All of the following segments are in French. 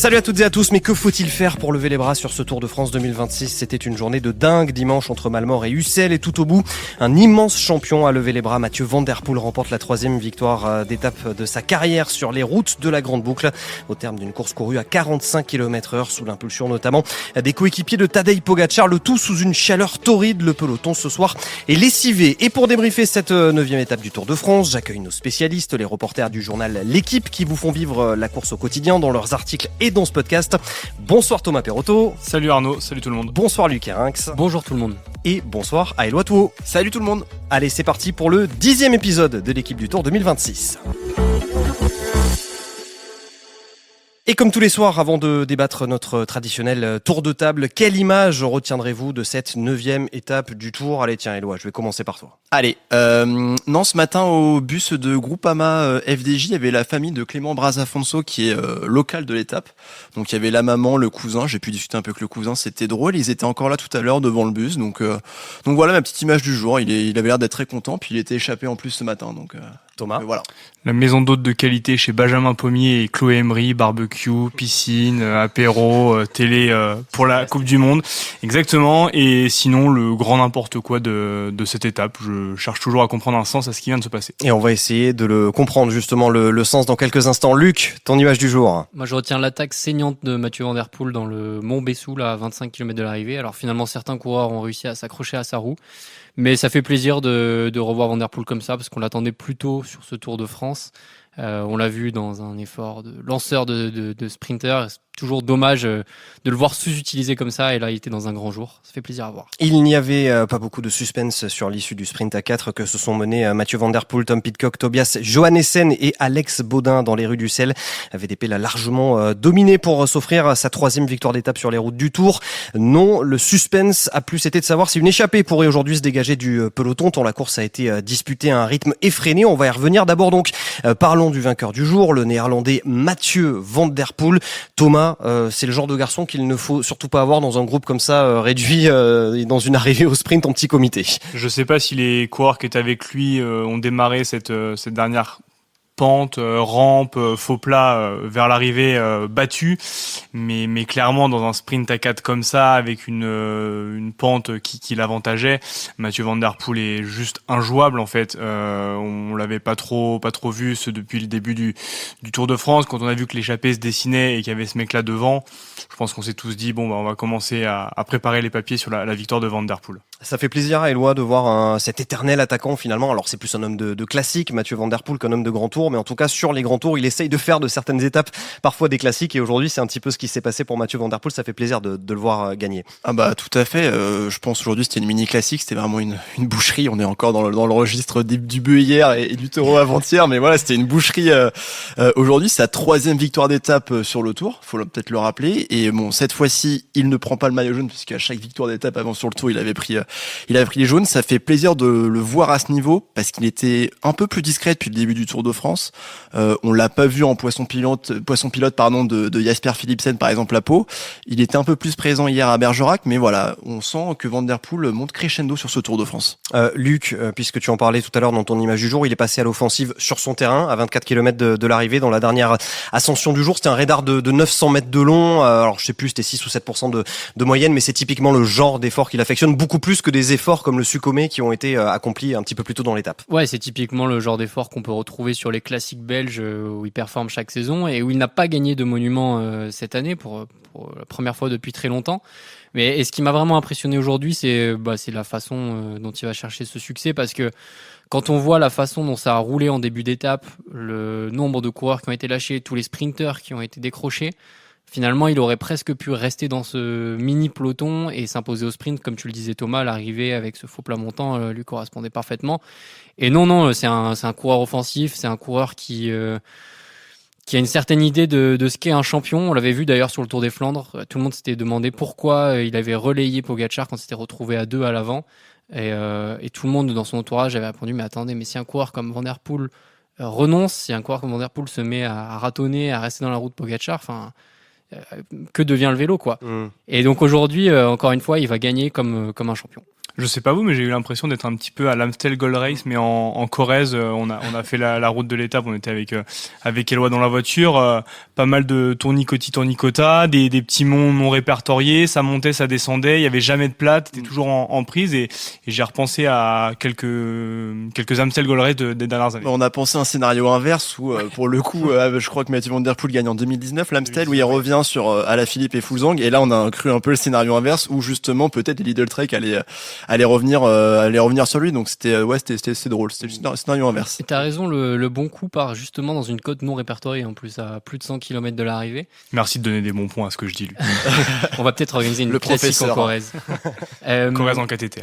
Salut à toutes et à tous, mais que faut-il faire pour lever les bras sur ce Tour de France 2026 ? C'était une journée de dingue dimanche entre Malmort et Ussel et tout au bout, un immense champion a levé les bras. Mathieu Van Der Poel remporte la 3e victoire d'étape de sa carrière sur les routes de la Grande Boucle, au terme d'une course courue à 45 km/h sous l'impulsion notamment des coéquipiers de Tadej Pogačar, le tout sous une chaleur torride. Le peloton ce soir est lessivé. Et pour débriefer cette 9e étape du Tour de France, j'accueille nos spécialistes, les reporters du journal L'Équipe qui vous font vivre la course au quotidien dans leurs articles et dans ce podcast. Bonsoir Thomas Perotto. Salut Arnaud, salut tout le monde. Bonsoir Luc Herinx. Bonjour tout le monde. Et bonsoir à Éloi Touot. Salut tout le monde. Allez, c'est parti pour le 10e épisode de l'équipe du Tour 2026. Et comme tous les soirs, avant de débattre notre traditionnel tour de table, quelle image retiendrez-vous de cette 9e étape du Tour ? Allez, tiens Éloi, je vais commencer par toi. Allez, non, ce matin au bus de Groupama FDJ, il y avait la famille de Clément Brazafonso qui est local de l'étape. Donc il y avait la maman, le cousin, j'ai pu discuter un peu avec le cousin, c'était drôle, ils étaient encore là tout à l'heure devant le bus. Donc voilà ma petite image du jour, il avait l'air d'être très content, puis il était échappé en plus ce matin. Donc Thomas. Voilà. La maison d'hôte de qualité chez Benjamin Pommier et Chloé Emery, barbecue, piscine, apéro, télé pour la Coupe du Monde. Exactement. Et sinon, le grand n'importe quoi de cette étape. Je cherche toujours à comprendre un sens à ce qui vient de se passer. Et on va essayer de le comprendre justement, le sens dans quelques instants. Luc, ton image du jour ? Moi, je retiens l'attaque saignante de Mathieu Van Der Poel dans le Mont Bessou, là, à 25 km de l'arrivée. Alors finalement, certains coureurs ont réussi à s'accrocher à sa roue. Mais ça fait plaisir de revoir Van Der Poel comme ça, parce qu'on l'attendait plus tôt sur ce Tour de France. On l'a vu dans un effort de lanceur de sprinter. C'est toujours dommage de le voir sous-utilisé comme ça, et là il était dans un grand jour. Ça fait plaisir à voir. Il n'y avait pas beaucoup de suspense sur l'issue du sprint à 4 que se sont menés Mathieu Van Der Poel, Tom Pidcock, Tobias Johannessen et Alex Baudin dans les rues d'Ussel. VDP l'a largement dominé pour s'offrir sa 3e victoire d'étape sur les routes du Tour. Non, le suspense a plus été de savoir si une échappée pourrait aujourd'hui se dégager du peloton, tant la course a été disputée à un rythme effréné. On va y revenir. D'abord donc, parlons du vainqueur du jour, le néerlandais Mathieu Van Der Poel. Thomas, c'est le genre de garçon qu'il ne faut surtout pas avoir dans un groupe comme ça, réduit et dans une arrivée au sprint en petit comité. Je sais pas si les coureurs qui étaient avec lui ont démarré cette dernière pente, rampe, faux plat vers l'arrivée battue, mais clairement dans un sprint à 4 comme ça, avec une pente qui l'avantageait, Mathieu Van Der Poel est juste injouable en fait. On l'avait pas trop vu depuis le début du Tour de France, quand on a vu que l'échappée se dessinait et qu'il y avait ce mec là devant. Je pense qu'on s'est tous dit on va commencer à préparer les papiers sur la victoire de Van Der Poel. Ça fait plaisir à Éloi de voir cet éternel attaquant finalement. Alors c'est plus un homme de classique, Mathieu Van Der Poel, qu'un homme de grand tour, mais en tout cas sur les grands tours, il essaye de faire de certaines étapes parfois des classiques, et aujourd'hui c'est un petit peu ce qui s'est passé pour Mathieu Van Der Poel. Ça fait plaisir de le voir gagner. Ah bah tout à fait, je pense aujourd'hui c'était une mini classique, c'était vraiment une boucherie. On est encore dans le registre du bœuf hier et du taureau avant-hier, mais voilà, c'était une boucherie. Aujourd'hui sa 3e victoire d'étape sur le Tour, faut peut-être le rappeler, et bon, cette fois-ci il ne prend pas le maillot jaune, puisqu'à chaque victoire d'étape avant sur le Tour il avait pris les jaunes. Ça fait plaisir de le voir à ce niveau, parce qu'il était un peu plus discret depuis le début du Tour de France. On l'a pas vu en poisson pilote de Jasper Philipsen par exemple à Pau. Il était un peu plus présent hier à Bergerac, mais voilà, on sent que Van Der Poel monte crescendo sur ce Tour de France. Luc, puisque tu en parlais tout à l'heure dans ton image du jour, il est passé à l'offensive sur son terrain à 24 km de l'arrivée dans la dernière ascension du jour. C'était un radar de 900 mètres de long. Alors je sais plus, c'était 6 ou 7% de moyenne, mais c'est typiquement le genre d'effort qu'il affectionne, beaucoup plus que des efforts comme le Succomé qui ont été accomplis un petit peu plus tôt dans l'étape. Ouais, c'est typiquement le genre d'effort qu'on peut retrouver sur les classiques belges où il performe chaque saison et où il n'a pas gagné de monument cette année pour la première fois depuis très longtemps. Mais ce qui m'a vraiment impressionné aujourd'hui, c'est la façon dont il va chercher ce succès, parce que quand on voit la façon dont ça a roulé en début d'étape, le nombre de coureurs qui ont été lâchés, tous les sprinters qui ont été décrochés, finalement, il aurait presque pu rester dans ce mini peloton et s'imposer au sprint. Comme tu le disais Thomas, l'arrivée avec ce faux plat montant lui correspondait parfaitement. Et non, c'est un coureur offensif, c'est un coureur qui a une certaine idée de ce qu'est un champion. On l'avait vu d'ailleurs sur le Tour des Flandres. Tout le monde s'était demandé pourquoi il avait relayé Pogačar quand il s'était retrouvé à 2 à l'avant. Et tout le monde dans son entourage avait répondu, mais attendez, mais si un coureur comme Van Der Poel renonce, si un coureur comme Van Der Poel se met à ratonner, à rester dans la roue de Pogačar, que devient le vélo, quoi. Et donc aujourd'hui, encore une fois, il va gagner comme un champion. Je sais pas vous, mais j'ai eu l'impression d'être un petit peu à l'Amstel Gold Race, mais en Corrèze. On a fait la route de l'étape. On était avec Éloi dans la voiture. Pas mal de tournicota, des petits monts non répertoriés. Ça montait, ça descendait. Il y avait jamais de plate. C'était toujours en prise. Et j'ai repensé à quelques Amstel Gold Race des dernières années. On a pensé à un scénario inverse où, pour le coup, je crois que Mathieu Van Der Poel gagne en 2019 l'Amstel, où il revient sur Alaphilippe et Fulzang. Et là, on a cru un peu le scénario inverse où justement peut-être Lidl Trek allait revenir sur lui. Donc c'était drôle. C'était le scénario inverse. Et t'as raison, le bon coup part justement dans une côte non répertoriée en plus, à plus de 100 km de l'arrivée. Merci de donner des bons points à ce que je dis, lui. On va peut-être organiser une classique en Corrèze. Corrèze en cathéter.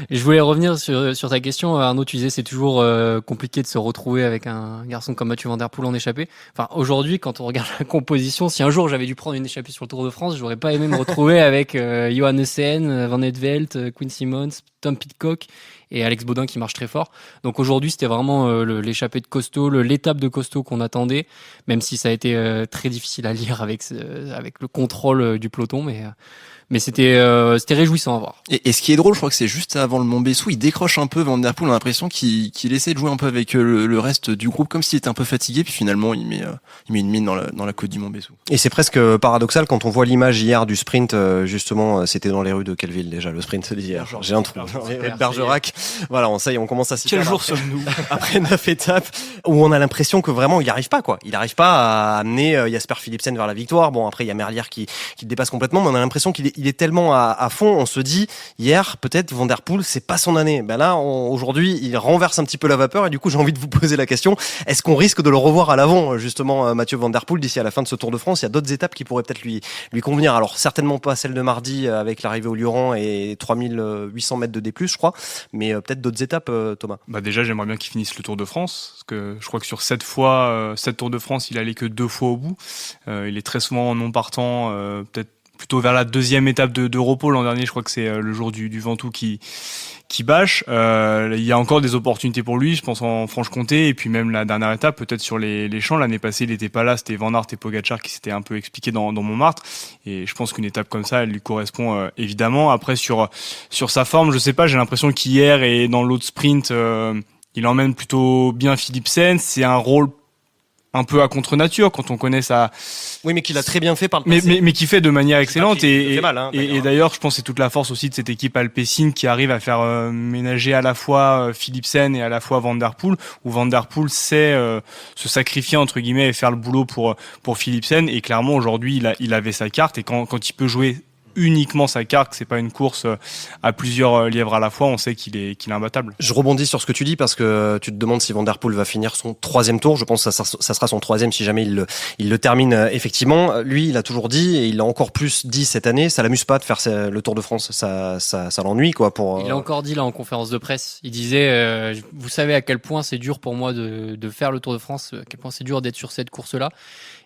Je voulais revenir sur ta question, Arnaud. Tu disais c'est toujours compliqué de se retrouver avec un garçon comme Mathieu Van Der Poel en échappée. Enfin, aujourd'hui, quand on regarde la composition, si un jour j'avais dû prendre une échappée sur le Tour de France, j'aurais pas aimé me retrouver avec Johan Essen, Van Eetvelt, Quinn Simmons, Tom Pidcock et Alex Baudin qui marche très fort. Donc aujourd'hui, c'était vraiment l'échappée de costaud, l'étape de costaud qu'on attendait, même si ça a été très difficile à lire avec le contrôle du peloton, mais c'était réjouissant à voir. Et ce qui est drôle, je crois que c'est juste avant le Mont Bessou, il décroche un peu Van Der Poel, on a l'impression qu'il essaie de jouer un peu avec le reste du groupe, comme s'il était un peu fatigué, puis finalement il met une mine dans la côte du Mont Bessou. Et c'est presque paradoxal quand on voit l'image hier du sprint, justement, c'était dans les rues de quelle ville déjà, le sprint d'hier? J'ai un trou. Bergerac. Voilà, on commence à s'y Quel faire. jour sommes-nous? Après 9 étapes, où on a l'impression que vraiment il n'y arrive pas, quoi. Il n'arrive pas à amener Jasper Philipsen vers la victoire. Bon, après il y a Merlier qui le dépasse complètement, mais on a l'impression qu'il est tellement à fond. On se dit, hier, peut-être Van Der Poel, c'est pas son année. Ben là, aujourd'hui, il renverse un petit peu la vapeur, et du coup, j'ai envie de vous poser la question, est-ce qu'on risque de le revoir à l'avant, justement, Mathieu Van Der Poel, d'ici à la fin de ce Tour de France? Il y a d'autres étapes qui pourraient peut-être lui convenir. Alors, certainement pas celle de mardi, avec l'arrivée au Lioran et 3800 mètres de D+, je crois, mais peut-être d'autres étapes, Thomas. Bah déjà, j'aimerais bien qu'il finisse le Tour de France, parce que je crois que sur 7 Tours de France, il allait que 2 fois au bout. Il est très souvent non partant, peut-être plutôt vers la deuxième étape de repos. L'an dernier, je crois que c'est le jour du Ventoux qui bâche. Il y a encore des opportunités pour lui, je pense en Franche-Comté, et puis même la dernière étape, peut-être sur les champs. L'année passée, il n'était pas là, c'était Van Aert et Pogacar qui s'étaient un peu expliqués dans Montmartre. Et je pense qu'une étape comme ça, elle lui correspond évidemment. Après, sur sa forme, je sais pas, j'ai l'impression qu'hier et dans l'autre sprint, il emmène plutôt bien Philipsen. C'est un rôle un peu à contre-nature quand on connaît sa... Oui, mais qu'il a très bien fait par le passé. Mais qui fait de manière excellente. Et d'ailleurs, je pense que c'est toute la force aussi de cette équipe Alpecin qui arrive à faire ménager à la fois Philipsen et à la fois Van Der Poel, où Van Der Poel sait se sacrifier entre guillemets et faire le boulot pour Philipsen. Et clairement, aujourd'hui, il avait sa carte, et quand il peut jouer uniquement sa carte, c'est pas une course à plusieurs lièvres à la fois, on sait qu'il est imbattable. Je rebondis sur ce que tu dis, parce que tu te demandes si Van Der Poel va finir son 3e tour. Je pense que ça sera son 3e si jamais il le termine effectivement. Lui, il a toujours dit, et il l'a encore plus dit cette année, ça l'amuse pas de faire le Tour de France, ça l'ennuie, quoi. Il l'a encore dit là en conférence de presse. Il disait, vous savez à quel point c'est dur pour moi de faire le Tour de France, à quel point c'est dur d'être sur cette course-là.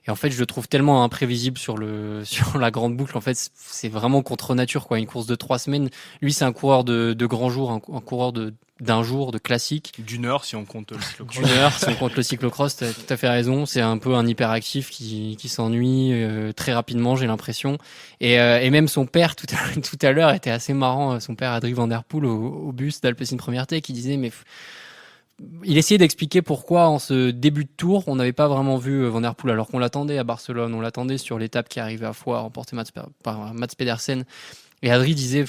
Et en fait, je le trouve tellement imprévisible sur la grande boucle. En fait, c'est vraiment contre nature, quoi. Une course de 3 semaines. Lui, c'est un coureur de grand jour, un coureur d'un jour, de classique. D'une heure, si on compte le cyclocross. D'une heure, si on compte le cyclocross. T'as tout à fait raison. C'est un peu un hyperactif qui s'ennuie très rapidement, j'ai l'impression. Et même son père, tout à l'heure, était assez marrant. Son père, Adrie Van Der Poel, au bus d'Alpecin Première T, qui disait, mais il essayait d'expliquer pourquoi en ce début de tour on n'avait pas vraiment vu Van Der Poel, alors qu'on l'attendait à Barcelone, on l'attendait sur l'étape qui arrivait à Foix, remportée par Mats Pedersen. Et Adri disait,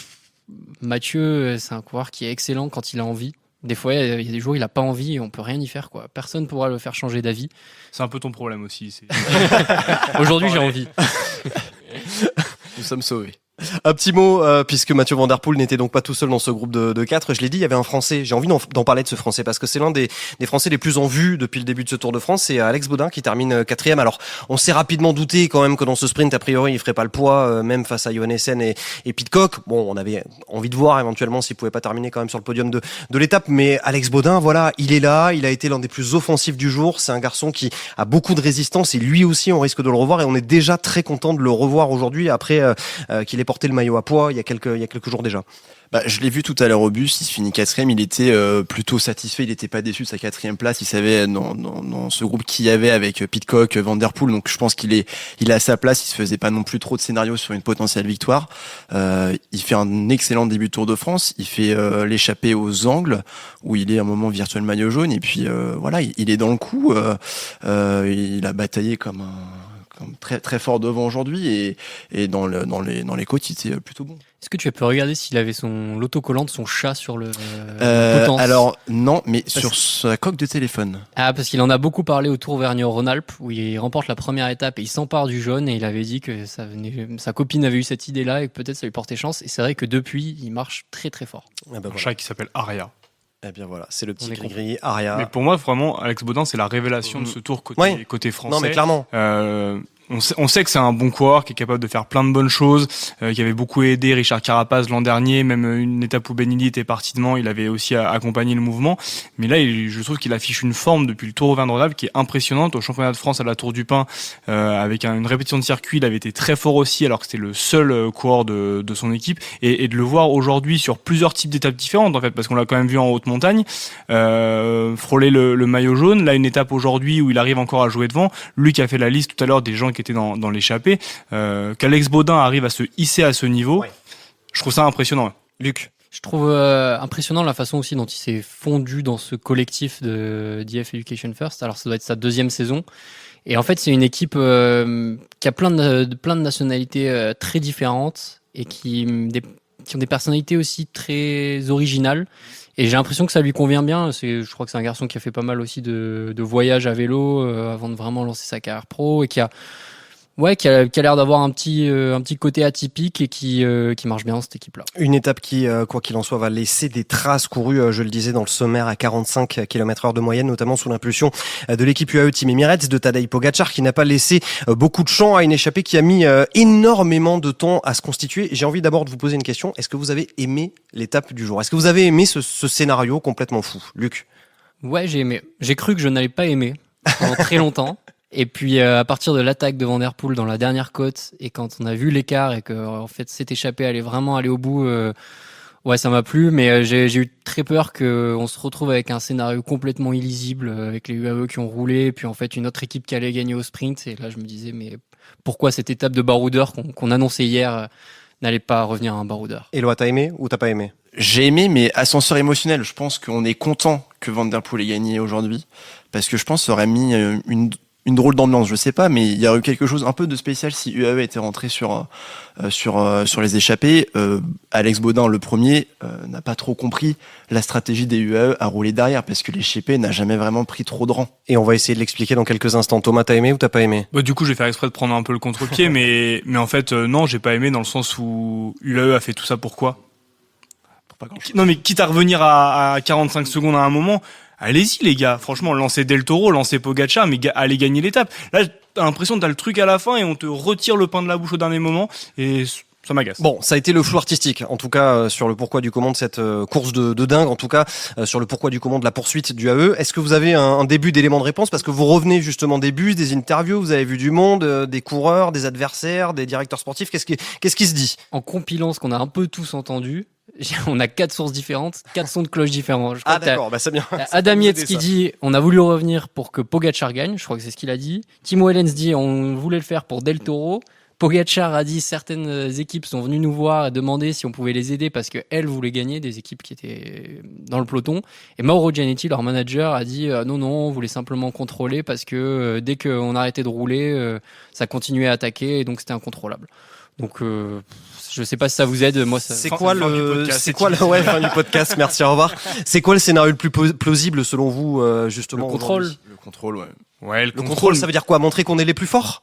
Mathieu, c'est un coureur qui est excellent quand il a envie. Des fois, il y a des jours où il n'a pas envie et on peut rien y faire, quoi. Personne ne pourra le faire changer d'avis. C'est un peu ton problème aussi. Aujourd'hui, j'ai envie. Nous sommes sauvés. Un petit mot, puisque Mathieu Van Der Poel n'était donc pas tout seul dans ce groupe de 4. Je l'ai dit, il y avait un Français. J'ai envie d'en parler de ce Français, parce que c'est l'un des Français les plus en vue depuis le début de ce Tour de France. C'est Alex Baudin qui termine 4e. Alors, on s'est rapidement douté quand même que dans ce sprint, a priori, il ferait pas le poids, même face à Johan Essen et Pidcock. Bon, on avait envie de voir éventuellement s'il pouvait pas terminer quand même sur le podium de l'étape. Mais Alex Baudin, voilà, il est là. Il a été l'un des plus offensifs du jour. C'est un garçon qui a beaucoup de résistance, et lui aussi, on risque de le revoir, et on est déjà très content de le revoir aujourd'hui après qu'il ait allait porter le maillot à poids il y a quelques jours déjà. Je l'ai vu tout à l'heure au bus, il se finit 4e, il était plutôt satisfait, il n'était pas déçu de sa 4e place, il savait dans ce groupe qu'il y avait avec Pidcock, Van Der Poel, donc je pense qu'il est à sa place, il se faisait pas non plus trop de scénarios sur une potentielle victoire. Il fait un excellent début de Tour de France, il fait l'échappée aux Angles, où il est un moment virtuel maillot jaune, et puis voilà, il est dans le coup, il a bataillé comme très très fort devant aujourd'hui, et dans les côtes, il était plutôt bon. Est-ce que tu peux regarder s'il avait l'autocollant de son chat sur le potence? Alors non, mais sur sa coque de téléphone. Ah, parce qu'il en a beaucoup parlé au Tour Auvergne-Rhône-Alpes, où il remporte la première étape et il s'empare du jaune, et il avait dit que sa copine avait eu cette idée-là et que peut-être ça lui portait chance. Et c'est vrai que depuis, il marche très très fort. Un chat qui s'appelle Aria. Eh bien voilà, c'est le petit gris Aria. Mais pour moi, vraiment, Alex Baudin, c'est la révélation de ce Tour côté français. Non, mais clairement. On sait que c'est un bon coureur qui est capable de faire plein de bonnes choses, qui avait beaucoup aidé Richard Carapaz l'an dernier, même une étape où Benilly était parti devant, il avait aussi accompagné le mouvement. Mais là, je trouve qu'il affiche une forme depuis le Tour Auvergne-Rhône-Alpes qui est impressionnante. Au championnat de France à la Tour du Pin, avec une répétition de circuit, il avait été très fort aussi, alors que c'était le seul coureur de son équipe. Et de le voir aujourd'hui sur plusieurs types d'étapes différentes, en fait, parce qu'on l'a quand même vu en haute montagne, frôler le maillot jaune. Là, une étape aujourd'hui où il arrive encore à jouer devant. Lui qui a fait la liste tout à l'heure des gens qui étaient dans l'échappée, qu'Alex Baudin arrive à se hisser à ce niveau, je trouve ça impressionnant. Luc? Je trouve impressionnant la façon aussi dont il s'est fondu dans ce collectif d'IF Education First. Alors ça doit être sa 2e saison. Et en fait, c'est une équipe qui a plein de nationalités très différentes et qui ont des personnalités aussi très originales. Et j'ai l'impression que ça lui convient bien. Je crois que c'est un garçon qui a fait pas mal aussi de voyages à vélo avant de vraiment lancer sa carrière pro, et qui a l'air d'avoir un petit côté atypique et qui marche bien dans cette équipe-là. Une étape qui, quoi qu'il en soit, va laisser des traces courues, je le disais, dans le sommaire à 45 km/h de moyenne, notamment sous l'impulsion de l'équipe UAE Team Emirates, de Tadej Pogacar, qui n'a pas laissé beaucoup de champ à une échappée qui a mis énormément de temps à se constituer. J'ai envie d'abord de vous poser une question. Est-ce que vous avez aimé l'étape du jour? Est-ce que vous avez aimé ce scénario complètement fou? Luc? Ouais, j'ai aimé. J'ai cru que je n'allais pas aimer pendant très longtemps. Et puis à partir de l'attaque de Van Der Poel dans la dernière côte, et quand on a vu l'écart et que en fait cette échappée allait vraiment aller au bout, ça m'a plu. Mais j'ai eu très peur qu'on se retrouve avec un scénario complètement illisible, avec les UAE qui ont roulé, et puis en fait une autre équipe qui allait gagner au sprint. Et là je me disais, mais pourquoi cette étape de baroudeur qu'on annonçait hier n'allait pas revenir à un baroudeur? Éloi, t'as aimé ou t'as pas aimé? J'ai aimé, mais ascenseur émotionnel. Je pense qu'on est content que Van Der Poel ait gagné aujourd'hui, parce que je pense que ça aurait mis une drôle d'ambiance, je sais pas, mais il y aurait eu quelque chose un peu de spécial si UAE était rentré sur les échappées. Alex Baudin, le premier, n'a pas trop compris la stratégie des UAE à rouler derrière, parce que l'échappée n'a jamais vraiment pris trop de rang. Et on va essayer de l'expliquer dans quelques instants. Thomas, t'as aimé ou t'as pas aimé? Du coup, je vais faire exprès de prendre un peu le contre-pied, mais en fait, non, j'ai pas aimé dans le sens où UAE a fait tout ça pourquoi? Non, mais quitte à revenir à 45 secondes à un moment, allez-y les gars, franchement, lancez Del Toro, lancez Pogacar, mais allez gagner l'étape. Là, t'as l'impression que t'as le truc à la fin et on te retire le pain de la bouche au dernier moment, et ça m'agace. Bon, ça a été le flou artistique, en tout cas sur le pourquoi du comment de cette course de dingue, en tout cas sur le pourquoi du comment de la poursuite du AE. Est-ce que vous avez un début d'élément de réponse, parce que vous revenez justement des bus, des interviews, vous avez vu du monde, des coureurs, des adversaires, des directeurs sportifs, qu'est-ce qui se dit? En compilant ce qu'on a un peu tous entendu, on a 4 sources différentes, 4 sons de cloche différents. Ah d'accord, c'est bien. Adam Yates qui dit on a voulu revenir pour que Pogacar gagne, je crois que c'est ce qu'il a dit. Timo Ehlens dit on voulait le faire pour Del Toro. Pogacar a dit certaines équipes sont venues nous voir et demander si on pouvait les aider parce qu'elles voulaient gagner, des équipes qui étaient dans le peloton. Et Mauro Gianetti, leur manager, a dit non, on voulait simplement contrôler parce que dès qu'on arrêtait de rouler, ça continuait à attaquer et donc c'était incontrôlable. Donc je sais pas si ça vous aide. Moi, c'est quoi fin du podcast. Merci, au revoir. C'est quoi le scénario le plus plausible selon vous, justement? Le contrôle. Le contrôle, ouais. Ouais, le contrôle, ça veut dire quoi? Montrer qu'on est les plus forts?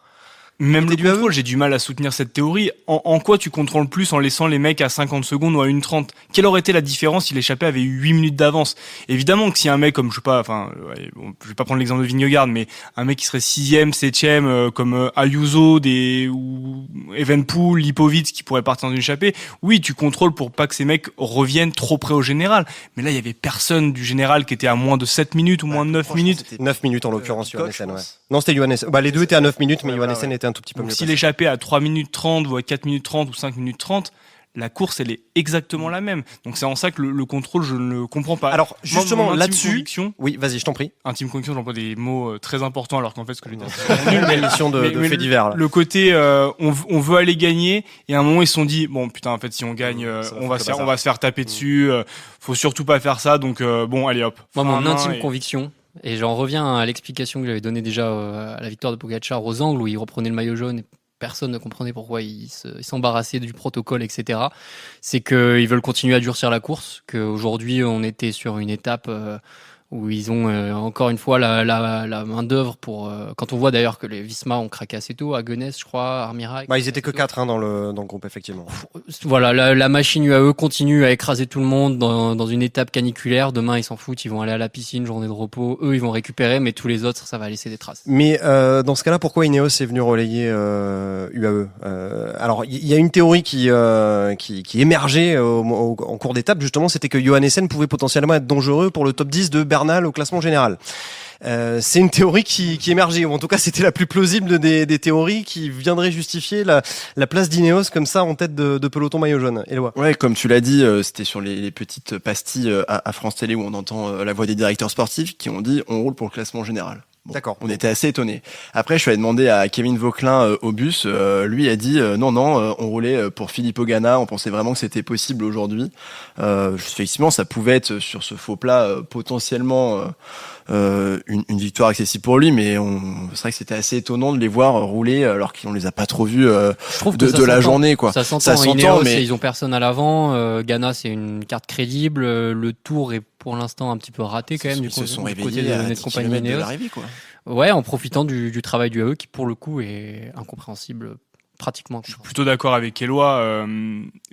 Même le contrôle, j'ai du mal à soutenir cette théorie. En quoi tu contrôles plus en laissant les mecs à 50 secondes ou à 1:30? Quelle aurait été la différence si l'échappée avait eu 8 minutes d'avance? Évidemment que si un mec comme, je vais pas prendre l'exemple de Vingegaard, mais un mec qui serait 6e, 7e, comme Ayuso, ou Evenepoel, Lipovic, qui pourrait partir dans une échappée, oui, tu contrôles pour pas que ces mecs reviennent trop près au général. Mais là, il y avait personne du général qui était à moins de 7 minutes ou moins de 9 minutes. 9 minutes en l'occurrence, Johannessen, ouais. Non, c'était Johannessen. Les deux étaient à 9 minutes, mais Johannessen était un tout petit peu Donc mieux. si l'échappée à 3 minutes 30 ou à 4 minutes 30 ou 5 minutes 30, la course, elle est exactement la même. Donc c'est en ça que le contrôle, je ne le comprends pas. Alors justement Mon intime là-dessus, conviction, oui, vas-y, je t'en prie. intime conviction, j'emploie des mots très importants alors qu'en fait ce que j'ai dit. Une émission de faits divers. Là. Le côté on veut aller gagner et à un moment ils se sont dit bon putain en fait si on gagne on va se faire taper dessus, faut surtout pas faire ça donc bon allez hop. Moi, mon intime et... conviction, et j'en reviens à l'explication que j'avais donnée déjà à la victoire de Pogačar aux Angles où il reprenait le maillot jaune et personne ne comprenait pourquoi il s'embarrassait du protocole, etc. C'est qu'ils veulent continuer à durcir la course, qu'aujourd'hui on était sur une étape où ils ont encore une fois la main d'œuvre pour quand on voit d'ailleurs que les Visma ont craqué assez tôt à Gunness, je crois, Armira. Bah, ils étaient que 4 dans le groupe effectivement. Voilà, la machine UAE continue à écraser tout le monde dans une étape caniculaire. Demain, ils s'en foutent, ils vont aller à la piscine, journée de repos. Eux, ils vont récupérer, mais tous les autres, ça va laisser des traces. Mais dans ce cas-là, pourquoi Ineos est venu relayer UAE Alors, il y a une théorie qui émergeait en cours d'étape, justement, c'était que Johannesen pouvait potentiellement être dangereux pour le top 10 de Bernal au classement général. C'est une théorie qui émergeait, ou en tout cas c'était la plus plausible des théories qui viendrait justifier la place d'Ineos comme ça en tête de peloton maillot jaune. Éloi. Ouais, comme tu l'as dit, c'était sur les petites pastilles à France Télé où on entend la voix des directeurs sportifs qui ont dit on roule pour le classement général. Bon, D'accord. On était assez étonnés. Après, je suis allé demander à Kevin Vauquelin au bus. Lui a dit non, on roulait pour Filippo Ganna. On pensait vraiment que c'était possible aujourd'hui. Effectivement, ça pouvait être sur ce faux plat potentiellement une victoire accessible pour lui, mais c'est vrai que c'était assez étonnant de les voir rouler alors qu'on les a pas trop vus de la journée, quoi. Ça s'entend. Ineos, mais ils ont personne à l'avant. Ganna, c'est une carte crédible. Le Tour est pour l'instant un petit peu raté quand même Ils se sont du côté réveillés à de 10 compagnie km de Ineos. l'arrivée, quoi. Ouais, en profitant du travail du AE qui pour le coup est incompréhensible pratiquement. Je suis plutôt d'accord avec Éloi.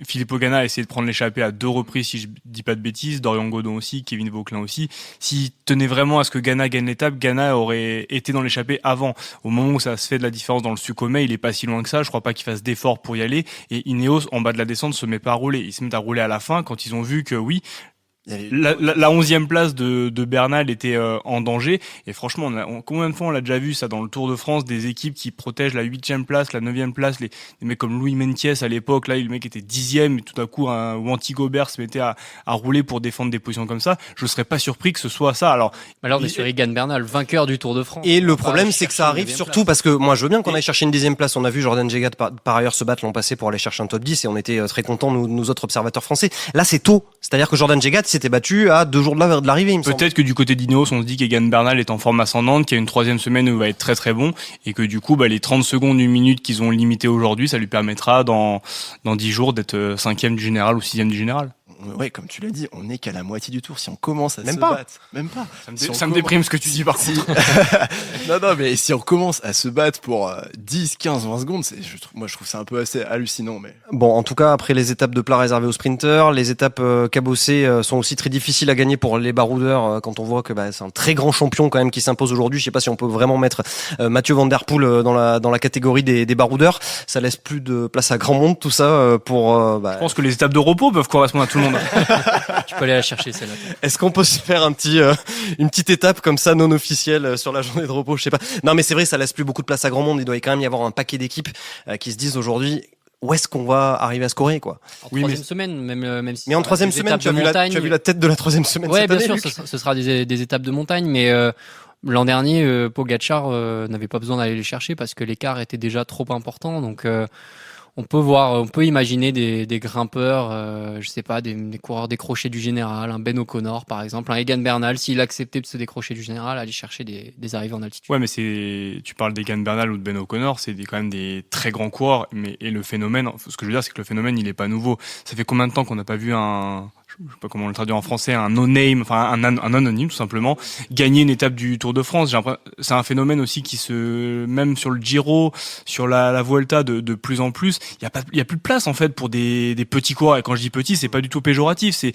Filippo Ganna a essayé de prendre l'échappée à 2 reprises, si je dis pas de bêtises. Dorian Godon aussi, Kevin Vauquelin aussi. S'il tenait vraiment à ce que Ganna gagne l'étape, Ganna aurait été dans l'échappée avant. Au moment où ça se fait de la différence dans le Sukhumvit, il est pas si loin que ça. Je crois pas qu'il fasse d'efforts pour y aller. Et Ineos, en bas de la descente, se met pas à rouler. Ils se mettent à rouler à la fin quand ils ont vu que oui, la 11e place de Bernal était en danger et franchement combien de fois on l'a déjà vu ça dans le Tour de France, des équipes qui protègent la 8e place, la 9e place, des mecs comme Louis Mentiès à l'époque, là le mec était 10e et tout à coup ou Antigobert se mettait à rouler pour défendre des positions comme ça. Je serais pas surpris que ce soit ça. Alors on est sur Egan Bernal, vainqueur du Tour de France. Et le problème, c'est que ça arrive surtout parce que moi, je veux bien qu'on aille chercher une 10e place. On a vu Jordan Jegat par ailleurs se battre l'an passé pour aller chercher un top 10 et on était très contents, nous autres observateurs français. Là, c'est tôt. C'est-à-dire que Jordan Jegat s'était battu à 2 jours de l'arrivée, il me semble. Peut-être que du côté d'Ineos, on se dit qu'Egan Bernal est en forme ascendante, qu'il y a une 3e semaine où il va être très très bon et que du coup, les 30 secondes, 1 minute qu'ils ont limité aujourd'hui, ça lui permettra dans 10 jours d'être 5e du général ou 6e du général. Ouais, comme tu l'as dit, on n'est qu'à la moitié du tour. Si on commence à Même se pas. battre, même pas. Ça me déprime ce que tu dis par contre. Non, mais si on commence à se battre pour 10, 15, 20 secondes, moi je trouve ça un peu assez hallucinant. Mais bon, en tout cas, après les étapes de plat réservées aux sprinters, les étapes cabossées sont aussi très difficiles à gagner pour les baroudeurs quand on voit que c'est un très grand champion quand même qui s'impose aujourd'hui. Je sais pas si on peut vraiment mettre Mathieu Van Der Poel dans la catégorie des baroudeurs. Ça laisse plus de place à grand monde tout ça pour. Je pense que les étapes de repos peuvent correspondre à tout le monde. Tu peux aller la chercher celle-là. Est-ce qu'on peut se faire une petite étape comme ça non officielle sur la journée de repos? Je sais pas. Non, mais c'est vrai, ça laisse plus beaucoup de place à grand monde. Il doit quand même y avoir un paquet d'équipes qui se disent aujourd'hui où est-ce qu'on va arriver à scorer, quoi. En 3e semaine, même si. Mais en 3e semaine, tu as vu la tête de la 3e semaine. Ouais, cette bien année, sûr, Luc. ce sera des étapes de montagne, mais l'an dernier, Pogačar n'avait pas besoin d'aller les chercher parce que l'écart était déjà trop important, donc. On peut imaginer des grimpeurs, je sais pas, des coureurs décrochés du général, un Ben O'Connor par exemple, un Egan Bernal, s'il acceptait de se décrocher du général, aller chercher des arrivées en altitude. Ouais, mais tu parles d'Egan Bernal ou de Ben O'Connor, c'est quand même des très grands coureurs, et le phénomène, ce que je veux dire, c'est que le phénomène, il est pas nouveau. Ça fait combien de temps qu'on n'a pas vu je sais pas comment on le traduit en français, un no-name, enfin un anonyme tout simplement, gagner une étape du Tour de France. C'est un phénomène aussi même sur le Giro, sur la Vuelta de plus en plus, il y a plus de place en fait pour des petits coureurs. Et quand je dis petits, c'est pas du tout péjoratif, c'est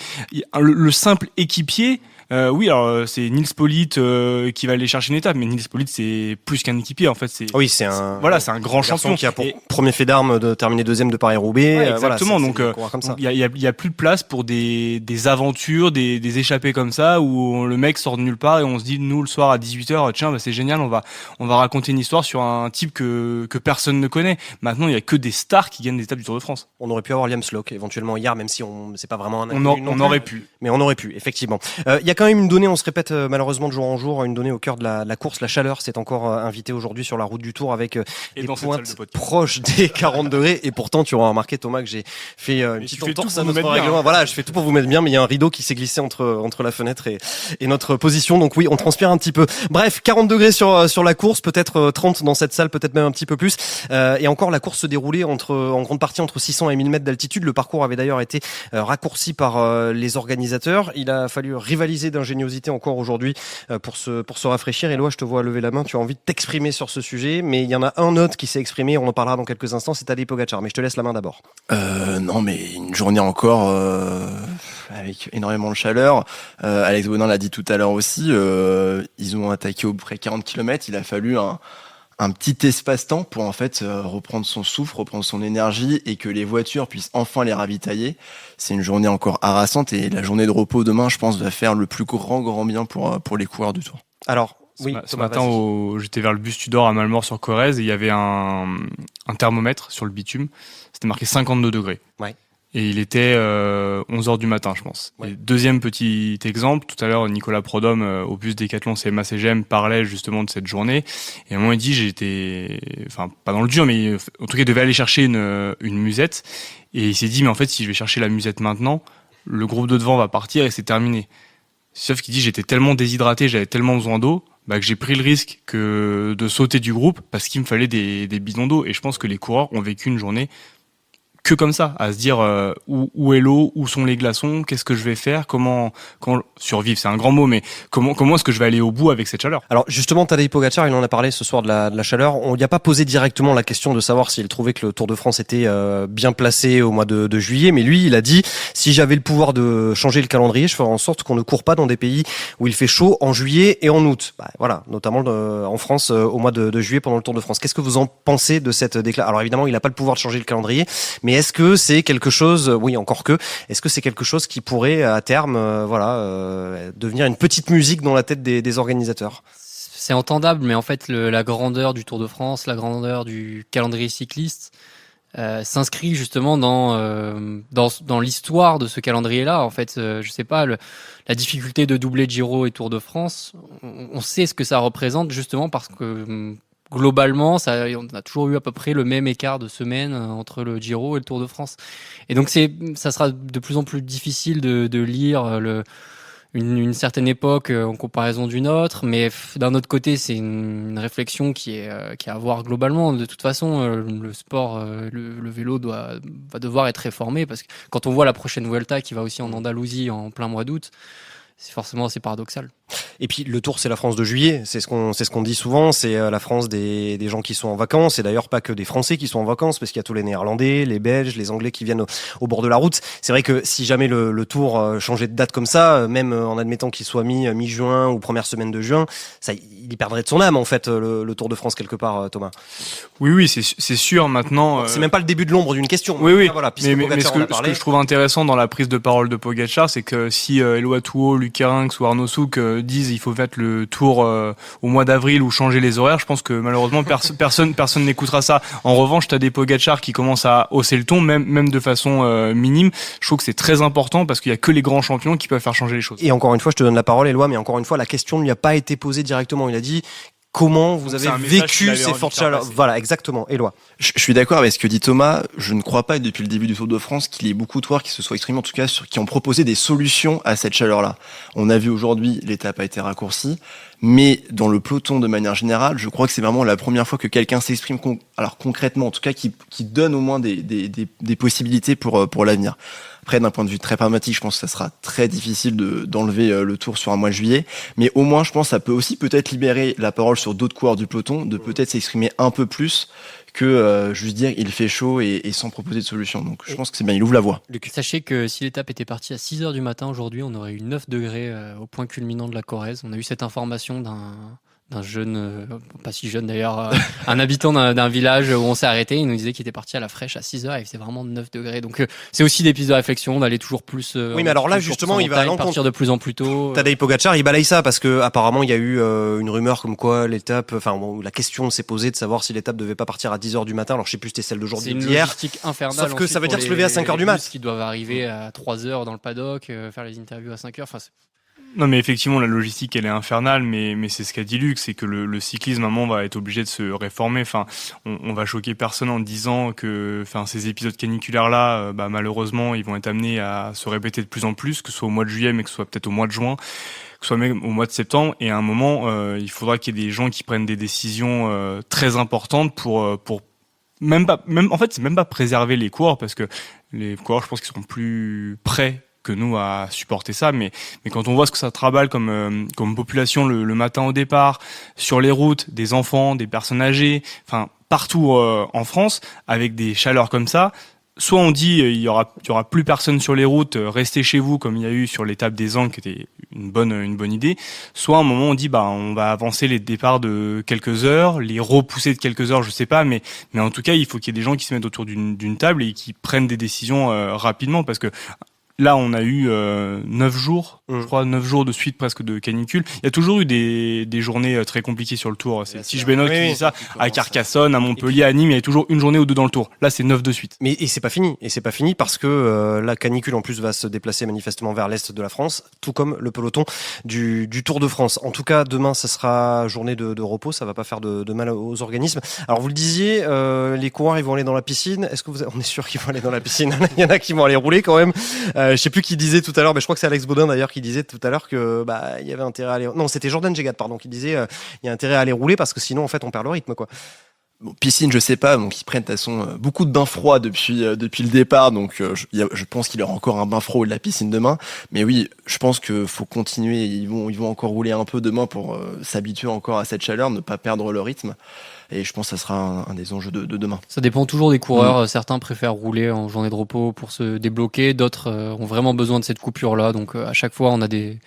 le simple équipier Oui, alors c'est Nils Politt qui va aller chercher une étape, mais Nils Politt c'est plus qu'un équipier en fait. Oui, c'est un grand champion qui a pour premier fait d'armes de terminer deuxième de Paris-Roubaix. Ouais, exactement. Voilà, donc il y a plus de place pour des aventures, des échappées comme ça où le mec sort de nulle part et on se dit nous le soir à 18h, tiens c'est génial, on va raconter une histoire sur un type que personne ne connaît. Maintenant, il y a que des stars qui gagnent des étapes du Tour de France. On aurait pu avoir Liam Slock éventuellement hier, même si c'est pas vraiment un on aurait pu. Mais on aurait pu, effectivement. Il y a quand même une donnée, on se répète malheureusement de jour en jour, une donnée au cœur de la course. La chaleur s'est encore invitée aujourd'hui sur la route du Tour avec des pointes proches des 40 degrés. Et pourtant, tu auras remarqué, Thomas, que j'ai fait une petite entorse à notre règlement. Voilà, je fais tout pour vous mettre bien, mais il y a un rideau qui s'est glissé entre la fenêtre et notre position. Donc oui, on transpire un petit peu. Bref, 40 degrés sur la course, peut-être 30 dans cette salle, peut-être même un petit peu plus. Et encore, la course se déroulait en grande partie entre 600 et 1000 mètres d'altitude. Le parcours avait d'ailleurs été raccourci par les organisateurs. Il a fallu rivaliser d'ingéniosité encore aujourd'hui pour se rafraîchir. Éloi, je te vois lever la main. Tu as envie de t'exprimer sur ce sujet, mais il y en a un autre qui s'est exprimé. On en parlera dans quelques instants. C'est Tadej Pogačar. Mais je te laisse la main d'abord. Non, mais une journée encore avec énormément de chaleur. Alex Bonin l'a dit tout à l'heure aussi. Ils ont attaqué au près 40 km. Il a fallu un petit espace-temps pour en fait reprendre son souffle, reprendre son énergie et que les voitures puissent enfin les ravitailler. C'est une journée encore harassante et la journée de repos demain, je pense, va faire le plus grand bien pour les coureurs du Tour. Alors, oui, ce matin, j'étais vers le bus Tudor à Malmort-sur-Corrèze et il y avait un thermomètre sur le bitume. C'était marqué 52 degrés. Ouais. Et il était 11h du matin, je pense. Ouais. Et deuxième petit exemple, tout à l'heure, Nicolas Prodhomme, au bus Décathlon CMA-CGM, parlait justement de cette journée. Et à un moment, il dit, j'étais, enfin, pas dans le dur, mais en tout cas, il devait aller chercher une musette. Et il s'est dit, mais en fait, si je vais chercher la musette maintenant, le groupe de devant va partir et c'est terminé. Sauf qu'il dit, j'étais tellement déshydraté, j'avais tellement besoin d'eau, que j'ai pris le risque de sauter du groupe parce qu'il me fallait des bidons d'eau. Et je pense que les coureurs ont vécu une journée que comme ça, à se dire où est l'eau, où sont les glaçons, qu'est-ce que je vais faire, comment survivre, c'est un grand mot, mais comment est-ce que je vais aller au bout avec cette chaleur? Alors justement, Tadej Pogačar, il en a parlé ce soir de la chaleur. On n'y a pas posé directement la question de savoir s'il trouvait que le Tour de France était bien placé au mois de juillet, mais lui, il a dit si j'avais le pouvoir de changer le calendrier, je ferais en sorte qu'on ne court pas dans des pays où il fait chaud en juillet et en août. Voilà, notamment en France au mois de juillet pendant le Tour de France. Qu'est-ce que vous en pensez de cette déclaration? Alors évidemment, il n'a pas le pouvoir de changer le calendrier, mais est-ce que c'est quelque chose, oui encore que, est-ce que c'est quelque chose qui pourrait à terme devenir une petite musique dans la tête des organisateurs? C'est entendable, mais en fait la grandeur du Tour de France, la grandeur du calendrier cycliste s'inscrit justement dans l'histoire de ce calendrier-là. En fait, je sais pas, la difficulté de doubler Giro et Tour de France, on sait ce que ça représente justement parce que globalement, on a toujours eu à peu près le même écart de semaine entre le Giro et le Tour de France. Et donc ça sera de plus en plus difficile de lire une certaine époque en comparaison d'une autre, mais d'un autre côté, c'est une réflexion qui est à voir globalement. De toute façon, le sport, le vélo va devoir être réformé parce que quand on voit la prochaine Vuelta qui va aussi en Andalousie en plein mois d'août, c'est forcément assez paradoxal. Et puis le Tour, c'est la France de juillet, c'est ce qu'on dit souvent, c'est la France des gens qui sont en vacances, et d'ailleurs pas que des Français qui sont en vacances, parce qu'il y a tous les Néerlandais, les Belges, les Anglais qui viennent au bord de la route. C'est vrai que si jamais le Tour changeait de date comme ça, même en admettant qu'il soit mi-juin ou première semaine de juin, il y perdrait de son âme en fait le Tour de France quelque part, Thomas. Oui, c'est sûr maintenant. C'est même pas le début de l'ombre d'une question. Oui. Voilà, mais ce que je trouve intéressant dans la prise de parole de Pogačar, c'est que si Eloi Thuo, Luc Kerinx ou Arnaud Souk disent il faut mettre le Tour au mois d'avril ou changer les horaires, je pense que malheureusement personne n'écoutera ça. En revanche, t'as des Pogačar qui commencent à hausser le ton, même de façon minime. Je trouve que c'est très important parce qu'il y a que les grands champions qui peuvent faire changer les choses. Et encore une fois, je te donne la parole, Éloi, mais encore une fois, la question ne lui a pas été posée directement. Il a dit comment vous avez vécu ces fortes chaleurs. Voilà, exactement. Éloi. Je suis d'accord avec ce que dit Thomas. Je ne crois pas depuis le début du Tour de France qu'il y ait beaucoup de coureurs qui se soient exprimés, en tout cas, qui ont proposé des solutions à cette chaleur-là. On a vu aujourd'hui, l'étape a été raccourcie, mais dans le peloton de manière générale, je crois que c'est vraiment la première fois que quelqu'un s'exprime alors concrètement, en tout cas, qui donne au moins des possibilités pour l'avenir. Après, d'un point de vue très pragmatique, je pense que ça sera très difficile d'enlever le Tour sur un mois de juillet. Mais au moins, je pense que ça peut aussi peut-être libérer la parole sur d'autres coureurs du peloton, de peut-être s'exprimer un peu plus que juste dire il fait chaud et sans proposer de solution. Donc je pense que c'est bien, il ouvre la voie. Sachez que si l'étape était partie à 6h du matin aujourd'hui, on aurait eu 9 degrés au point culminant de la Corrèze. On a eu cette information d'un jeune, pas si jeune d'ailleurs, un habitant d'un village où on s'est arrêté. Il nous disait qu'il était parti à la fraîche à 6h et il faisait vraiment 9 degrés. Donc c'est aussi des pistes de réflexion d'aller toujours plus. Oui, mais alors là, justement, il va à l'encontre. Partir de plus en plus tôt. Tadej Pogacar, il balaye ça parce que apparemment il y a eu une rumeur comme quoi l'étape, la question s'est posée de savoir si l'étape devait pas partir à 10h du matin. Alors je sais plus si c'était celle d'aujourd'hui ou d'hier. C'est une logistique infernale. Sauf que ça veut dire se lever à 5h du mat. Qui doivent arriver à 3h dans le paddock, faire les interviews à 5h. Enfin, non, mais effectivement, la logistique, elle est infernale, mais c'est ce qu'a dit Luc, c'est que le cyclisme, à un moment, va être obligé de se réformer. Enfin, on va choquer personne en disant que, ces épisodes caniculaires-là, malheureusement, ils vont être amenés à se répéter de plus en plus, que ce soit au mois de juillet, mais que ce soit peut-être au mois de juin, que ce soit même au mois de septembre. Et à un moment, il faudra qu'il y ait des gens qui prennent des décisions très importantes pour c'est même pas préserver les coureurs, parce que les coureurs, je pense qu'ils seront plus prêts que nous à supporter ça, mais quand on voit ce que ça traballe comme population le matin au départ, sur les routes, des enfants, des personnes âgées, partout en France, avec des chaleurs comme ça, soit on dit il y aura plus personne sur les routes, restez chez vous, comme il y a eu sur l'étape des Angles, qui était une bonne idée, soit à un moment on dit on va avancer les départs de quelques heures, les repousser de quelques heures, je sais pas, mais en tout cas il faut qu'il y ait des gens qui se mettent autour d'une table et qui prennent des décisions rapidement, parce que là, on a eu 9 jours, je crois, 9 jours de suite presque de canicule. Il y a toujours eu des journées très compliquées sur le Tour. C'est Tige Benoît qui dit ça. À Carcassonne, à Montpellier, à Nîmes, il y a toujours une journée ou deux dans le Tour. Là, c'est 9 de suite. Mais et c'est pas fini. Et c'est pas fini parce que la canicule en plus va se déplacer manifestement vers l'est de la France, tout comme le peloton du Tour de France. En tout cas, demain, ça sera journée de repos. Ça va pas faire de mal aux organismes. Alors, vous le disiez, les coureurs, ils vont aller dans la piscine. Est-ce que on est sûr qu'ils vont aller dans la piscine? Il y en a qui vont aller rouler quand même. Je sais plus qui disait tout à l'heure, mais je crois que c'est Alex Baudin d'ailleurs qui disait tout à l'heure que il y avait intérêt à aller. Non, c'était Jordan Jegat, pardon, qui disait il y a intérêt à aller rouler parce que sinon en fait on perd le rythme, quoi. Bon, piscine, je sais pas, donc ils prennent de toute façon beaucoup de bains froids depuis le départ, donc je pense qu'il y aura encore un bain froid de la piscine demain. Mais oui, je pense que faut continuer. Ils vont encore rouler un peu demain pour s'habituer encore à cette chaleur, ne pas perdre le rythme. Et je pense que ça sera un des enjeux de demain. Ça dépend toujours des coureurs. Certains préfèrent rouler en journée de repos pour se débloquer. D'autres ont vraiment besoin de cette coupure-là. Donc à chaque fois, on a des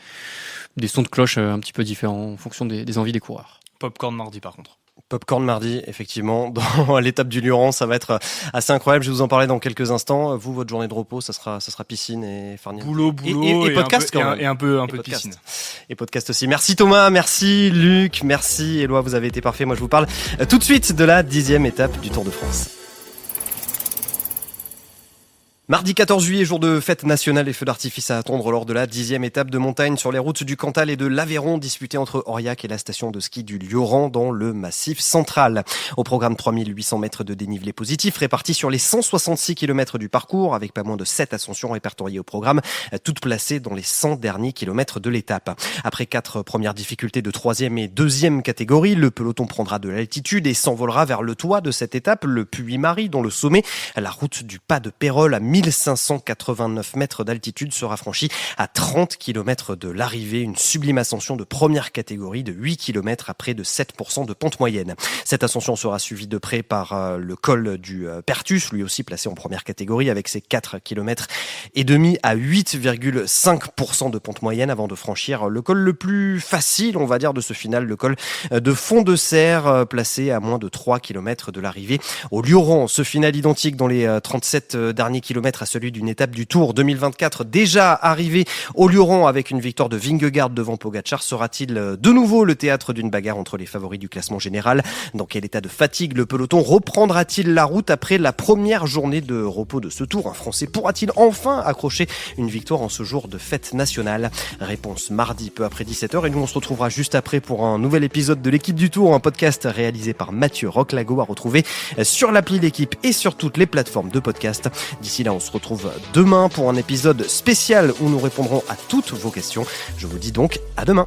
sons de cloche un petit peu différents en fonction des envies des coureurs. Popcorn mardi, par contre. Popcorn mardi, effectivement, dans l'étape du Luron, ça va être assez incroyable. Je vais vous en parler dans quelques instants. Vous, votre journée de repos, ça sera piscine et farniente. Boulot et podcast quand même. Et un peu de piscine. Et podcast aussi. Merci Thomas, merci Luc, merci Éloi, vous avez été parfait. Moi, je vous parle tout de suite de la 10e étape du Tour de France. Mardi 14 juillet, jour de fête nationale et feux d'artifice à attendre lors de la 10e étape de montagne sur les routes du Cantal et de l'Aveyron, disputée entre Aurillac et la station de ski du Lioran dans le Massif central. Au programme, 3800 mètres de dénivelé positif répartis sur les 166 km du parcours, avec pas moins de 7 ascensions répertoriées au programme, toutes placées dans les 100 derniers kilomètres de l'étape. Après 4 premières difficultés de 3e et 2e catégorie, le peloton prendra de l'altitude et s'envolera vers le toit de cette étape, le Puy-Marie, dont le sommet, la route du Pas de Pérol à 1589 mètres d'altitude, sera franchie à 30 km de l'arrivée. Une sublime ascension de première catégorie de 8 km à près de 7% de pente moyenne. Cette ascension sera suivie de près par le col du Pertus, lui aussi placé en première catégorie avec ses 4 km et demi à 8,5% de pente moyenne avant de franchir le col le plus facile, on va dire, de ce final, le col de Fond de Serre, placé à moins de 3 km de l'arrivée au Lioran. Ce final identique dans les 37 derniers kilomètres à celui d'une étape du Tour 2024 déjà arrivé au Lioran avec une victoire de Vingegaard devant Pogacar. Sera-t-il de nouveau le théâtre d'une bagarre entre les favoris du classement général? Dans quel état de fatigue le peloton reprendra-t-il la route après la première journée de repos de ce Tour? Un Français pourra-t-il enfin accrocher une victoire en ce jour de fête nationale? Réponse mardi peu après 17h et nous on se retrouvera juste après pour un nouvel épisode de l'équipe du Tour, un podcast réalisé par Mathieu Roclago à retrouver sur l'appli L'équipe et sur toutes les plateformes de podcast. D'ici là, on se retrouve demain pour un épisode spécial où nous répondrons à toutes vos questions. Je vous dis donc à demain.